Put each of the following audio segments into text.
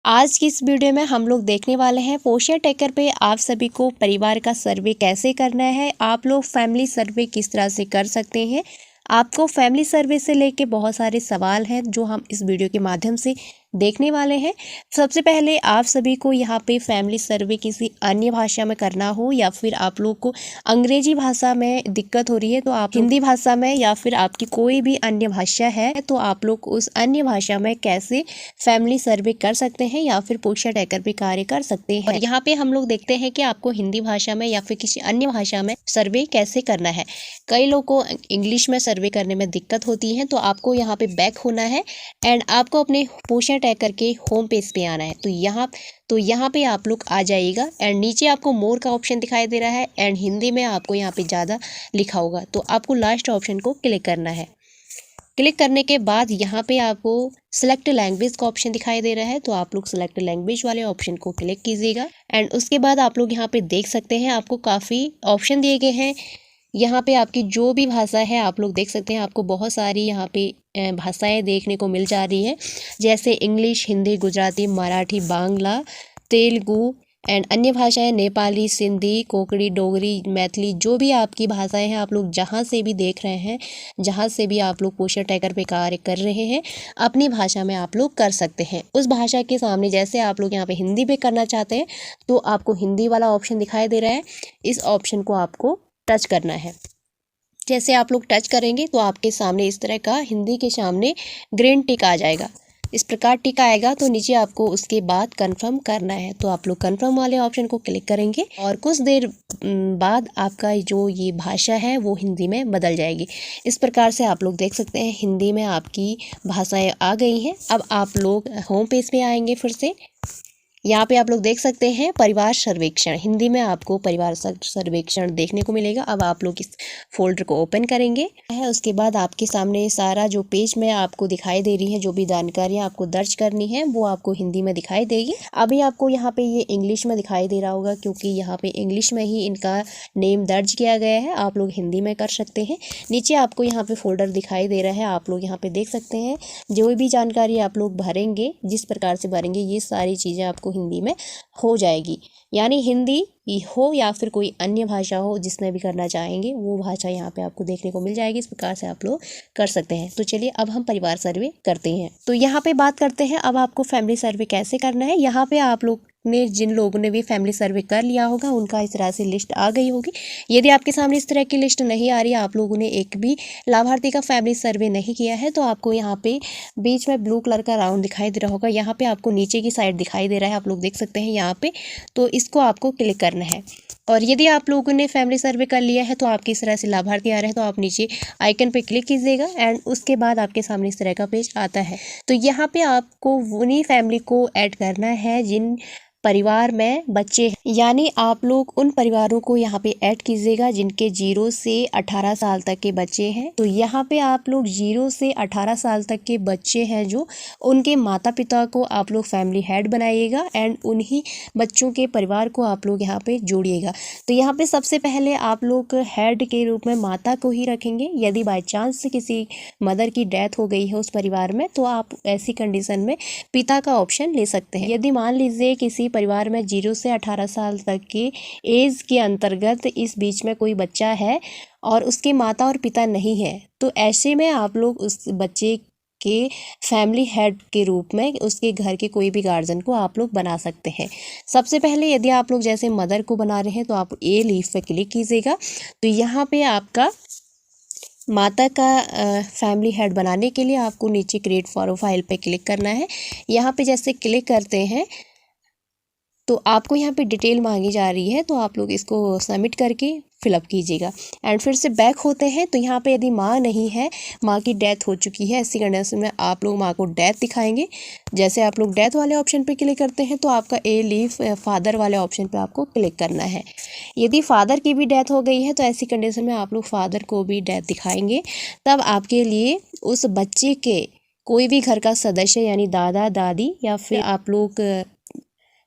आज की इस वीडियो में हम लोग देखने वाले हैं पोश्या ट्रैकर पे आप सभी को परिवार का सर्वे कैसे करना है। आप लोग फैमिली सर्वे किस तरह से कर सकते हैं। आपको फैमिली सर्वे से लेके बहुत सारे सवाल हैं जो हम इस वीडियो के माध्यम से देखने वाले हैं। सबसे पहले आप सभी को यहाँ पे फैमिली सर्वे किसी अन्य भाषा में करना हो या फिर आप लोग को अंग्रेजी भाषा में दिक्कत हो रही है तो आप हिंदी भाषा में या फिर आपकी कोई भी अन्य भाषा है तो आप लोग उस अन्य भाषा में कैसे फैमिली सर्वे कर सकते हैं या फिर पोश्या ट्रैकर पे कार्य कर सकते हैं। और यहाँ पे हम लोग देखते हैं कि आपको हिंदी भाषा में या फिर किसी अन्य भाषा में सर्वे कैसे करना है। कई लोगों को इंग्लिश में सर्वे करने में दिक्कत होती है तो आपको यहाँ पे बैक होना है एंड आपको अपने पोश्या ट्रैकर के होम पेज पे आना है। तो यहाँ पे आप लोग आ जाइएगा एंड नीचे आपको मोर का ऑप्शन दिखाई दे रहा है एंड हिंदी में आपको यहाँ पे ज़्यादा लिखा होगा तो आपको लास्ट ऑप्शन को क्लिक करना है। क्लिक करने के बाद यहाँ पे आपको सिलेक्ट लैंग्वेज का ऑप्शन दिखाई दे रहा है तो आप लोग सिलेक्ट लैंग्वेज वाले ऑप्शन को क्लिक कीजिएगा एंड उसके बाद आप लोग यहाँ पे देख सकते हैं आपको काफ़ी ऑप्शन दिए गए हैं। यहाँ पे आपकी जो भी भाषा है आप लोग देख सकते हैं आपको बहुत सारी यहाँ पे भाषाएं देखने को मिल जा रही हैं जैसे इंग्लिश, हिंदी, गुजराती, मराठी, बांग्ला, तेलुगु एंड अन्य भाषाएं नेपाली, सिंधी, कोंकणी, डोगरी, मैथिली, जो भी आपकी भाषाएं हैं आप लोग जहां से भी देख रहे हैं, जहां से भी आप लोग पोश्या ट्रैकर पे कार्य कर रहे हैं अपनी भाषा में आप लोग कर सकते हैं। उस भाषा के सामने जैसे आप लोग यहाँ पे हिंदी पे करना चाहते हैं तो आपको हिंदी वाला ऑप्शन दिखाई दे रहा है, इस ऑप्शन को आपको टच करना है। जैसे आप लोग टच करेंगे तो आपके सामने इस तरह का हिंदी के सामने ग्रीन टिक आ जाएगा। इस प्रकार टिक आएगा तो नीचे आपको उसके बाद कंफर्म करना है तो आप लोग कंफर्म वाले ऑप्शन को क्लिक करेंगे और कुछ देर बाद आपका जो ये भाषा है वो हिंदी में बदल जाएगी। इस प्रकार से आप लोग देख सकते हैं हिंदी में आपकी भाषाएं आ गई हैं। अब आप लोग होम पेज पे आएंगे फिर से। यहाँ पे आप लोग देख सकते हैं परिवार सर्वेक्षण, हिंदी में आपको परिवार सर्वेक्षण देखने को मिलेगा। अब आप लोग इस फोल्डर को ओपन करेंगे है उसके बाद आपके सामने सारा जो पेज में आपको दिखाई दे रही है जो भी जानकारियाँ आपको दर्ज करनी है वो आपको हिंदी में दिखाई देगी। अभी आपको यहाँ पे ये इंग्लिश में दिखाई दे रहा होगा क्योंकि यहाँ पे इंग्लिश में ही इनका नेम दर्ज किया गया है। आप लोग हिंदी में कर सकते हैं। नीचे आपको यहाँ पे फोल्डर दिखाई दे रहा है, आप लोग यहाँ पे देख सकते हैं जो भी जानकारी आप लोग भरेंगे, जिस प्रकार से भरेंगे ये सारी चीज़ें आपको हिंदी में हो जाएगी। यानी हिंदी हो या फिर कोई अन्य भाषा हो जिसमें भी करना चाहेंगे वो भाषा यहाँ पे आपको देखने को मिल जाएगी। इस प्रकार से आप लोग कर सकते हैं। तो चलिए अब हम परिवार सर्वे करते हैं। तो यहाँ पे बात करते हैं अब आपको फैमिली सर्वे कैसे करना है। यहाँ पे आप लोग ने जिन लोगों ने भी फैमिली सर्वे कर लिया होगा उनका इस तरह से लिस्ट आ गई होगी। यदि आपके सामने इस तरह की लिस्ट नहीं आ रही है, आप लोगों ने एक भी लाभार्थी का फैमिली सर्वे नहीं किया है तो आपको यहाँ पे बीच में ब्लू कलर का राउंड दिखाई दे रहा होगा। यहाँ पे आपको नीचे की साइड दिखाई दे रहा है, आप लोग देख सकते हैं यहाँ पे। तो इसको आपको क्लिक करना है और यदि आप लोगों ने फैमिली सर्वे कर लिया है तो आपकी इस तरह से लाभार्थी आ रहे हैं तो आप नीचे आइकन पे क्लिक कीजिएगा एंड उसके बाद आपके सामने इस तरह का पेज आता है। तो यहाँ पे आपको उन्हीं फैमिली को ऐड करना है जिन परिवार में बच्चे हैं। यानी आप लोग उन परिवारों को यहाँ पे ऐड कीजिएगा जिनके 0 से 18 साल तक के बच्चे हैं। तो यहाँ पे आप लोग 0 से 18 साल तक के बच्चे हैं जो उनके माता पिता को आप लोग फैमिली हेड बनाइएगा एंड उन्हीं बच्चों के परिवार को आप लोग यहाँ पे जोड़िएगा। तो यहाँ पे सबसे पहले आप लोग हेड के रूप में माता को ही रखेंगे। यदि बाई चांस से किसी मदर की डेथ हो गई है उस परिवार में तो आप ऐसी कंडीशन में पिता का ऑप्शन ले सकते हैं। यदि मान लीजिए किसी परिवार में 0 से 18 साल तक के एज के अंतर्गत इस बीच में कोई बच्चा है और उसके माता और पिता नहीं है तो ऐसे में आप लोग उस बच्चे के फैमिली हेड के रूप में उसके घर के कोई भी गार्जियन को आप लोग बना सकते हैं। सबसे पहले यदि आप लोग जैसे मदर को बना रहे हैं तो आप ए लीफ पे क्लिक कीजिएगा। तो यहाँ पे आपका माता का फैमिली हेड बनाने के लिए आपको नीचे क्रिएट प्रोफाइल पे क्लिक करना है। यहाँ पे जैसे क्लिक करते हैं तो आपको यहाँ पे डिटेल मांगी जा रही है तो आप लोग इसको सबमिट करके फिलअप कीजिएगा एंड फिर से बैक होते हैं। तो यहाँ पे यदि माँ नहीं है, माँ की डेथ हो चुकी है, ऐसी कंडीशन में आप लोग माँ को डेथ दिखाएंगे। जैसे आप लोग डेथ वाले ऑप्शन पे क्लिक करते हैं तो आपका ए लीव फादर वाले ऑप्शन पे आपको क्लिक करना है। यदि फादर की भी डेथ हो गई है तो ऐसी कंडीशन में आप लोग फादर को भी डेथ दिखाएंगे। तब आपके लिए उस बच्चे के कोई भी घर का सदस्य यानी दादा दादी या फिर आप लोग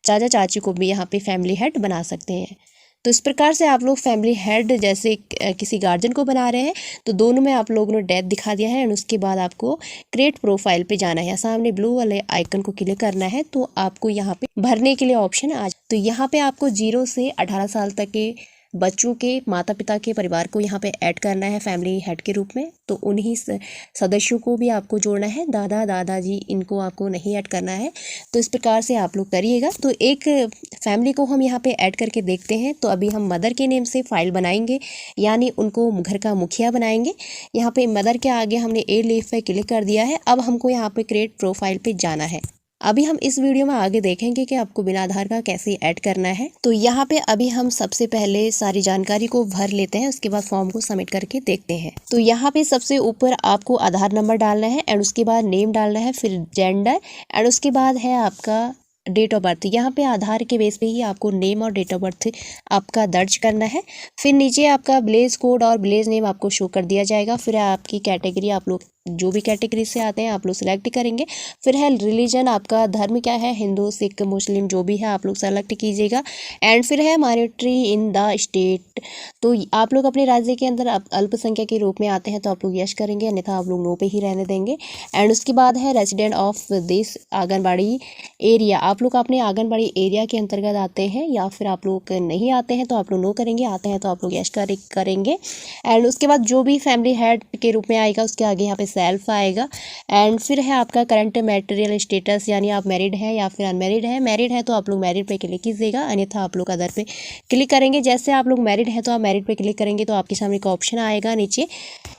चाचा चाची को भी यहाँ पे फैमिली हेड बना सकते हैं। तो इस प्रकार से आप लोग फैमिली हेड जैसे किसी गार्जियन को बना रहे हैं तो दोनों में आप लोगों ने डेथ दिखा दिया है। एंड उसके बाद आपको क्रिएट प्रोफाइल पे जाना है, सामने ब्लू वाले आइकन को क्लिक करना है तो आपको यहाँ पे भरने के लिए ऑप्शन आ। तो यहाँ पे आपको 0 से 18 साल तक के बच्चों के माता पिता के परिवार को यहाँ पे ऐड करना है फैमिली हेड के रूप में। तो उन्हीं सदस्यों को भी आपको जोड़ना है, दादा दादाजी इनको आपको नहीं ऐड करना है। तो इस प्रकार से आप लोग करिएगा। तो एक फैमिली को हम यहाँ पे ऐड करके देखते हैं। तो अभी हम मदर के नेम से फाइल बनाएंगे, यानी उनको घर का मुखिया बनाएंगे। यहाँ पे मदर के आगे हमने ए लीव पे क्लिक कर दिया है। अब हमको यहाँ पे क्रिएट प्रोफाइल पे जाना है। अभी हम इस वीडियो में आगे देखेंगे कि आपको बिना आधार का कैसे ऐड करना है। तो यहाँ पे अभी हम सबसे पहले सारी जानकारी को भर लेते हैं, उसके बाद फॉर्म को सबमिट करके देखते हैं। तो यहाँ पे सबसे ऊपर आपको आधार नंबर डालना है एंड उसके बाद नेम डालना है, फिर जेंडर एंड उसके बाद है आपका डेट ऑफ बर्थ। यहाँ पे आधार के बेस पे ही आपको नेम और डेट ऑफ बर्थ आपका दर्ज करना है। फिर नीचे आपका विलेज कोड और विलेज नेम आपको शो कर दिया जाएगा। फिर आपकी कैटेगरी, आप लोग जो भी कैटेगरी से आते हैं आप लोग सिलेक्ट करेंगे। फिर है रिलीजन, आपका धर्म क्या है, हिंदू सिख मुस्लिम जो भी है आप लोग सेलेक्ट कीजिएगा। एंड फिर है माइनॉरिटी इन द स्टेट, तो आप लोग अपने राज्य के अंदर अल्पसंख्यक के रूप में आते हैं तो आप लोग यस करेंगे, अन्यथा आप लोग नो पे ही रहने देंगे। एंड उसके बाद है resident of this anganwadi area, आप लोग अपने आंगनबाड़ी एरिया के अंतर्गत आते हैं या फिर आप लोग नहीं आते हैं तो आप लोग नो करेंगे, आते हैं तो आप लोग यस करेंगे। एंड उसके बाद जो भी फैमिली हेड के रूप में आएगा उसके आगे यहाँ पे सेल्फ आएगा। एंड फिर है आपका करंट मैटेरियल स्टेटस, यानी आप मैरिड हैं या फिर अनमैरिड है। मैरिड है तो आप लोग मैरिड पे क्लिक कीजिएगा, अन्यथा आप लोग अदर पे क्लिक करेंगे। जैसे आप लोग मैरिड है तो आप मैरिड पे क्लिक करेंगे तो आपके सामने का ऑप्शन आएगा नीचे,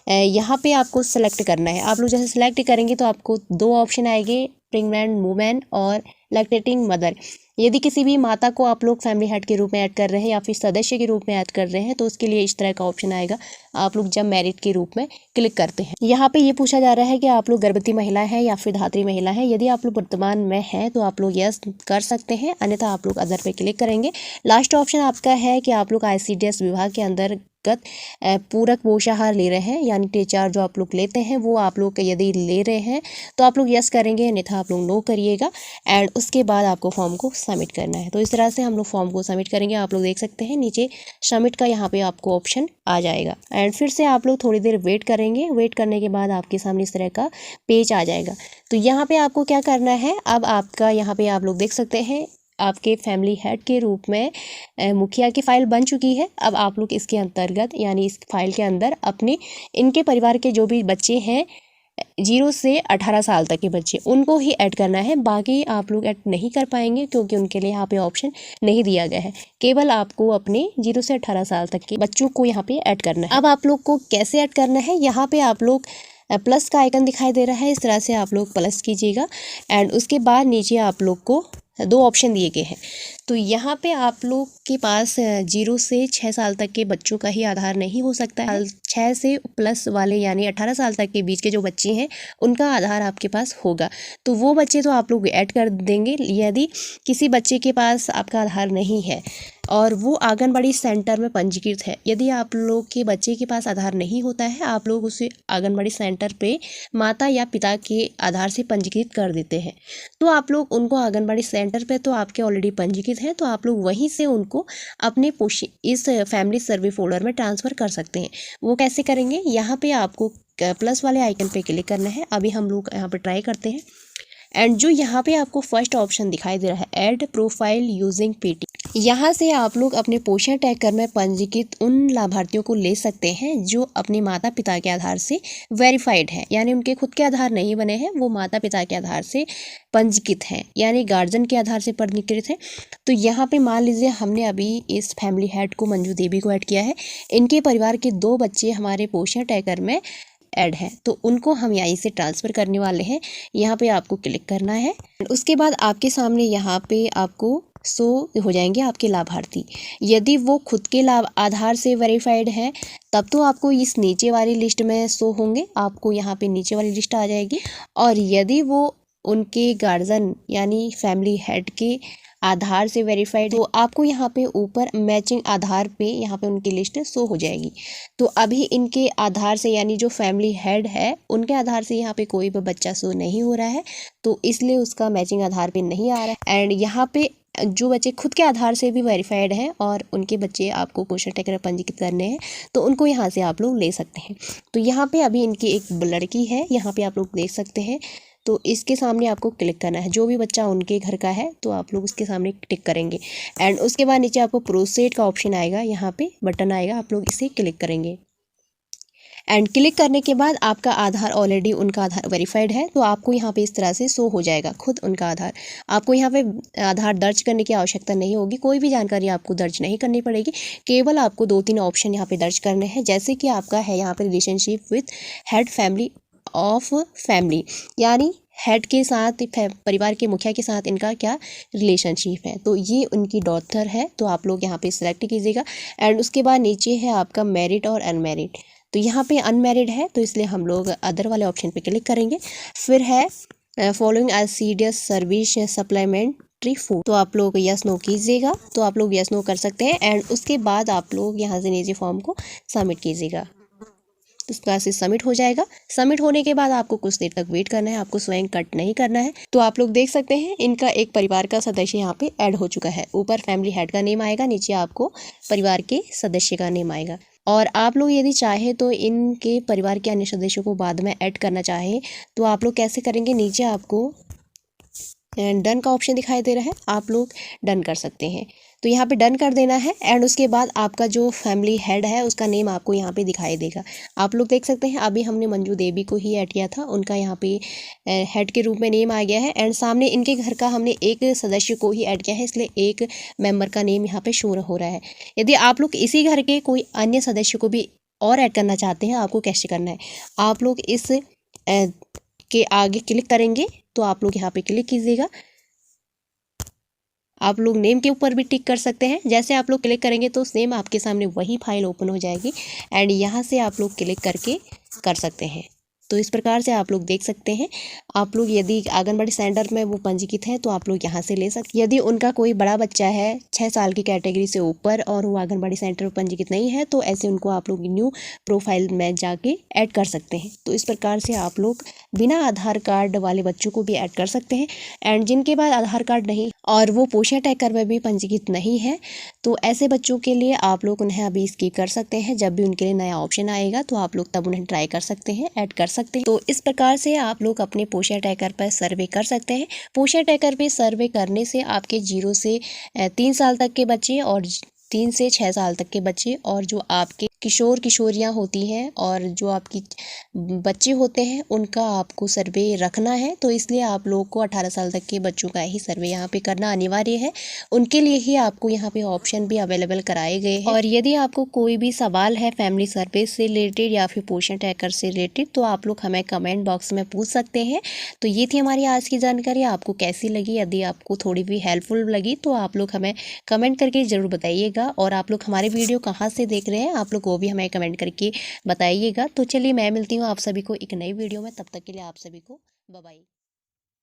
यहाँ पे आपको सेलेक्ट करना है। आप लोग जैसे सेलेक्ट करेंगे तो आपको 2 ऑप्शन आएंगे, प्रेग्नेंट वुमेन और लैक्टेटिंग मदर। यदि किसी भी माता को आप लोग फैमिली हेड के रूप में ऐड कर रहे हैं या फिर सदस्य के रूप में ऐड कर रहे हैं तो उसके लिए इस तरह का ऑप्शन आएगा, आप लोग जब मैरिड के रूप में क्लिक करते हैं। यहाँ पे ये पूछा जा रहा है कि आप लोग गर्भवती महिला है या फिर धात्री महिला है। यदि आप लोग वर्तमान में हैं तो आप लोग यस कर सकते हैं, अन्यथा आप लोग अदर पे क्लिक करेंगे। लास्ट ऑप्शन आपका है कि आप लोग ICDS विभाग के अंदर पूरक पोषाहार ले रहे हैं, यानी टीचार जो आप लोग लेते हैं वो आप लोग यदि ले रहे हैं तो आप लोग यस करेंगे, अन्यथा आप लोग नो करिएगा। एंड उसके बाद आपको फॉर्म को सबमिट करना है। तो इस तरह से हम लोग फॉर्म को सबमिट करेंगे। आप लोग देख सकते हैं नीचे सबमिट का यहाँ पे आपको ऑप्शन आ जाएगा। एंड फिर से आप लोग थोड़ी देर वेट करेंगे। वेट करने के बाद आपके सामने इस तरह का पेज आ जाएगा। तो यहाँ पे आपको क्या करना है, अब आपका यहाँ पे आप लोग देख सकते हैं आपके फैमिली हेड के रूप में मुखिया की फ़ाइल बन चुकी है। अब आप लोग इसके अंतर्गत यानी इस फाइल के अंदर अपने इनके परिवार के जो भी बच्चे हैं 0 से 18 साल तक के बच्चे, उनको ही ऐड करना है। बाकी आप लोग ऐड नहीं कर पाएंगे क्योंकि उनके लिए यहाँ पे ऑप्शन नहीं दिया गया है। केवल आपको अपने 0 से 18 साल तक के बच्चों को यहाँ पे ऐड करना है। अब आप लोग को कैसे ऐड करना है, यहाँ पे आप लोग प्लस का आइकन दिखाई दे रहा है, इस तरह से आप लोग प्लस कीजिएगा। एंड उसके बाद नीचे आप लोग को 2 ऑप्शन दिए गए हैं। तो यहाँ पे आप लोग के पास 0 से 6 साल तक के बच्चों का ही आधार नहीं हो सकता है। 6 से प्लस वाले यानी 18 साल तक के बीच के जो बच्चे हैं उनका आधार आपके पास होगा, तो वो बच्चे तो आप लोग ऐड कर देंगे। यदि किसी बच्चे के पास आपका आधार नहीं है और वो आंगनबाड़ी सेंटर में पंजीकृत है, यदि आप लोग के बच्चे के पास आधार नहीं होता है आप लोग उसे आंगनबाड़ी सेंटर पे माता या पिता के आधार से पंजीकृत कर देते हैं। तो आप लोग उनको आंगनबाड़ी सेंटर पे तो आपके ऑलरेडी पंजीकृत हैं, तो आप लोग वहीं से उनको अपने इस फैमिली सर्वे फोल्डर में ट्रांसफ़र कर सकते हैं। वो कैसे करेंगे, यहाँ पे आपको प्लस वाले आइकन पे क्लिक करना है। अभी हम लोग यहाँ पे ट्राई करते हैं। एंड जो यहाँ पे आपको फर्स्ट ऑप्शन दिखाई दे रहा है ऐड प्रोफाइल यूजिंग PT, यहाँ से आप लोग अपने पोषण टैगर में पंजीकृत उन लाभार्थियों को ले सकते हैं जो अपने माता पिता के आधार से वेरीफाइड हैं, यानी उनके खुद के आधार नहीं बने हैं, वो माता पिता के आधार से पंजीकृत हैं, यानी गार्जियन के आधार से पंजीकृत हैं। तो यहाँ पे मान लीजिए हमने अभी इस फैमिली हेड को मंजू देवी को ऐड किया है, इनके परिवार के 2 बच्चे हमारे पोषण टैगर में ऐड है, तो उनको हम यहीं से ट्रांसफ़र करने वाले हैं। यहाँ पे आपको क्लिक करना है। उसके बाद आपके सामने यहाँ पे आपको शो हो जाएंगे आपके लाभार्थी। यदि वो खुद के आधार से वेरीफाइड हैं तब तो आपको इस नीचे वाली लिस्ट में शो होंगे, आपको यहाँ पे नीचे वाली लिस्ट आ जाएगी। और यदि वो उनके गार्जियन यानी फैमिली हेड के आधार से वेरीफाइड तो आपको यहाँ पे ऊपर मैचिंग आधार पे यहाँ पे उनकी लिस्ट शो हो जाएगी। तो अभी इनके आधार से यानी जो फैमिली हेड है उनके आधार से यहाँ पे कोई भी बच्चा शो नहीं हो रहा है, तो इसलिए उसका मैचिंग आधार पे नहीं आ रहा है। एंड यहाँ पे जो बच्चे खुद के आधार से भी वेरीफाइड हैं और उनके बच्चे आपको पोषण ट्रैकर पंजीकृत करने हैं तो उनको यहाँ से आप लोग ले सकते हैं। तो यहाँ पे अभी इनकी एक लड़की है, यहाँ पे आप लोग देख सकते हैं। तो इसके सामने आपको क्लिक करना है, जो भी बच्चा उनके घर का है तो आप लोग उसके सामने टिक करेंगे एंड उसके बाद नीचे आपको प्रोसीड का ऑप्शन आएगा, यहाँ पे बटन आएगा, आप लोग इसे क्लिक करेंगे एंड क्लिक करने के बाद आपका आधार ऑलरेडी उनका आधार वेरीफाइड है तो आपको यहाँ पे इस तरह से शो हो जाएगा खुद उनका आधार। आपको यहाँ पे आधार दर्ज करने की आवश्यकता नहीं होगी, कोई भी जानकारी आपको दर्ज नहीं करनी पड़ेगी, केवल आपको 2-3 ऑप्शन यहाँ पे दर्ज करने हैं। जैसे कि आपका है यहाँ पे relationship with head family of family, यानी हेड के साथ, परिवार के मुखिया के साथ इनका क्या रिलेशनशिप है, तो ये उनकी डॉटर है तो आप लोग यहाँ पे सिलेक्ट कीजिएगा। एंड उसके बाद नीचे है आपका मैरिड और अनमैरिड, तो यहाँ पे अनमैरिड है तो इसलिए हम लोग अदर वाले ऑप्शन पे क्लिक करेंगे। फिर है following CDS service supplementary food, तो आप लोग यस नो कीजिएगा, तो आप लोग यस नो कर सकते हैं एंड उसके बाद आप लोग यहाँ से नीचे फॉर्म को सबमिट कीजिएगा। तो इस प्रकार से सबमिट हो जाएगा। सबमिट होने के बाद आपको कुछ देर तक वेट करना है, आपको स्वयं कट नहीं करना है। तो आप लोग देख सकते हैं इनका एक परिवार का सदस्य यहाँ पे ऐड हो चुका है। ऊपर फैमिली हेड का नेम आएगा, नीचे आपको परिवार के सदस्य का नेम आएगा। और आप लोग यदि चाहे तो इनके परिवार के अन्य सदस्यों को बाद में ऐड करना चाहे तो आप लोग कैसे करेंगे, नीचे आपको डन का ऑप्शन दिखाई दे रहा है, आप लोग डन कर सकते हैं। तो यहाँ पे डन कर देना है एंड उसके बाद आपका जो फैमिली हेड है उसका नेम आपको यहाँ पे दिखाई देगा। आप लोग देख सकते हैं अभी हमने मंजू देवी को ही ऐड किया था, उनका यहाँ पे हेड के रूप में नेम आ गया है एंड सामने इनके घर का हमने एक सदस्य को ही ऐड किया है, इसलिए एक मेंबर का नेम यहाँ पे शो हो रहा है। यदि आप लोग इसी घर के कोई अन्य सदस्य को भी और ऐड करना चाहते हैं, आपको कैसे करना है, आप लोग इस के आगे क्लिक करेंगे, तो आप लोग यहाँ पे क्लिक कीजिएगा। आप लोग नेम के ऊपर भी टिक कर सकते हैं, जैसे आप लोग क्लिक करेंगे तो सेम आपके सामने वही फाइल ओपन हो जाएगी एंड यहाँ से आप लोग क्लिक करके कर सकते हैं। तो इस प्रकार से आप लोग देख सकते हैं। आप लोग यदि आंगनबाड़ी सेंटर में वो पंजीकृत हैं तो आप लोग यहाँ से ले सकते हैं। यदि उनका कोई बड़ा बच्चा है 6 साल की कैटेगरी से ऊपर और वो आंगनबाड़ी सेंटर में पंजीकृत नहीं है तो ऐसे उनको आप लोग न्यू प्रोफाइल में जाके ऐड कर सकते हैं। तो इस प्रकार से आप लोग बिना आधार कार्ड वाले बच्चों को भी ऐड कर सकते हैं एंड जिनके पास आधार कार्ड नहीं और वो पोषण ट्रैकर में भी पंजीकृत नहीं है तो ऐसे बच्चों के लिए आप लोग उन्हें अभी स्किप कर सकते हैं। जब भी उनके लिए नया ऑप्शन आएगा तो आप लोग तब उन्हें ट्राई कर सकते हैं, ऐड कर सकते हैं। तो इस प्रकार से आप लोग अपने पोषण ट्रैकर पर सर्वे कर सकते हैं। पोषण ट्रैकर पे सर्वे करने से आपके 0 से 3 साल तक के बच्चे और 3 से 6 साल तक के बच्चे और जो आपके किशोर किशोरियां होती हैं और जो आपकी बच्चे होते हैं उनका आपको सर्वे रखना है। तो इसलिए आप लोग को 18 साल तक के बच्चों का ही सर्वे यहाँ पे करना अनिवार्य है। उनके लिए ही आपको यहाँ पे ऑप्शन भी अवेलेबल कराए गए हैं। और यदि आपको कोई भी सवाल है फैमिली सर्वे से रिलेटेड या फिर पोषण ट्रैकर से रिलेटेड तो आप लोग हमें कमेंट बॉक्स में पूछ सकते हैं। तो ये थी हमारी आज की जानकारी, आपको कैसी लगी, यदि आपको थोड़ी भी हेल्पफुल लगी तो आप लोग हमें कमेंट करके ज़रूर बताइएगा। और आप लोग हमारे वीडियो कहाँ से देख रहे हैं आप लोग वो भी हमें कमेंट करके बताइएगा। तो चलिए मैं मिलती हूँ आप सभी को एक नई वीडियो में, तब तक के लिए आप सभी को बाय बाय।